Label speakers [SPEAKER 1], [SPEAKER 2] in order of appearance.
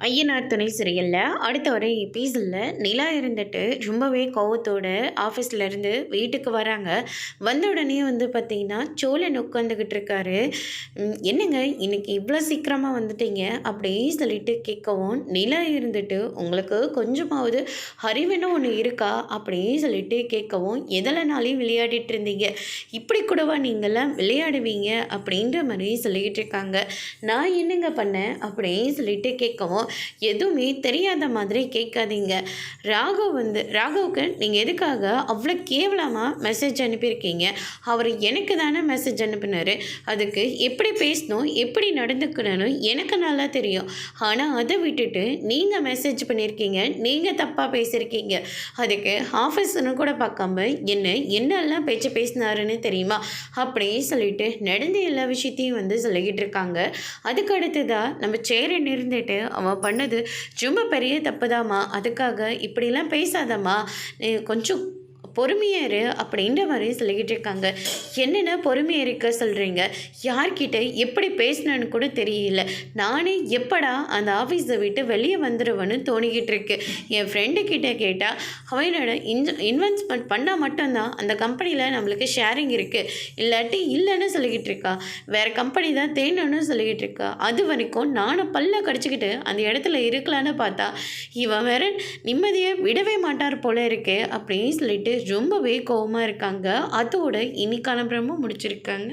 [SPEAKER 1] ஐயனார் துணை சீரியலில் அடுத்த வர எபிசோடில் நிலா இருந்துட்டு ரொம்பவே கோவத்தோட ஆஃபீஸ்லேருந்து வீட்டுக்கு வராங்க. வந்த உடனே பார்த்திங்கன்னா சோழன் உட்காந்துக்கிட்டு இருக்காரு. என்னங்க இன்னைக்கு இவ்வளோ சீக்கிரமாக வந்துட்டீங்க அப்படின்னு சொல்லிட்டு கேட்கவும், நிலா இருந்துட்டு உங்களுக்கு கொஞ்சமாவது அறிவுன்னு ஒன்று இருக்கா அப்படின்னு சொல்லிட்டு கேட்கவும், எதெல்லனாலையும் விளையாடிட்டு இருந்தீங்க, இப்படி கூடவா நீங்களாம் விளையாடுவீங்க அப்படின்ற மாதிரி சொல்லிக்கிட்டு இருக்காங்க. நான் என்னங்க பண்ணேன் அப்படின்னு சொல்லிட்டு கேட்கவும், எதுவுமே தெரியாத மாதிரி கேட்காதீங்க. ராகவுக்கு நீங்கள் எதுக்காக அவ்வளோ கேவலமாக மெசேஜ் அனுப்பியிருக்கீங்க? அவர் எனக்கு தானே மெசேஜ் அனுப்பினார். அதுக்கு எப்படி பேசணும், எப்படி நடந்துக்கணும்னு எனக்கு நல்லா தெரியும். ஆனால் அதை விட்டுட்டு நீங்கள் மெசேஜ் பண்ணியிருக்கீங்க, நீங்கள் தப்பாக பேசியிருக்கீங்க. அதுக்கு ஆஃபீஸ்னு கூட பார்க்காம என்னெல்லாம் பேச்சு பேசினாருன்னு தெரியுமா அப்படின்னு சொல்லிட்டு நடந்த எல்லா விஷயத்தையும் சொல்லிக்கிட்டு இருக்காங்க. அதுக்கு அடுத்ததாக நம்ம சேரன் இருந்துட்டு அவன் பண்ணது ரொம்ப பெரிய தப்புதாம்மா, அதுக்காக இப்படிலாம் பேசாதம்மா, கொஞ்சம் பொறுமையாக இரு அப்படின்ற மாதிரி சொல்லிக்கிட்டு இருக்காங்க. என்னென்ன பொறுமையாக இருக்க சொல்கிறீங்க? யார்கிட்ட எப்படி பேசணுன்னு கூட தெரியல. நானே எப்படா அந்த ஆஃபீஸை விட்டு வெளியே வந்துடுவேன்னு தோணிக்கிட்டு இருக்கு. என் ஃப்ரெண்டுக்கிட்ட கேட்டால் அவனோட இன்வெஸ்ட்மெண்ட் பண்ணால் மட்டும்தான் அந்த கம்பெனியில் நம்மளுக்கு ஷேரிங் இருக்குது, இல்லாட்டி இல்லைன்னு சொல்லிக்கிட்டு இருக்கா. வேறு கம்பெனி தான் தேடணும்னு சொல்லிக்கிட்டு இருக்கா. அது வரைக்கும் நானும் பல்ல கடிச்சிக்கிட்டு அந்த இடத்துல இருக்கலான்னு பார்த்தா இவன் வேற நிம்மதியை விடவே மாட்டார் போல இருக்கு அப்படின்னு சொல்லிட்டு ரொம்பவே கோவமாக இருக்காங்க. அதோட இன்னைக்கான பிரமும் முடிச்சிருக்காங்க.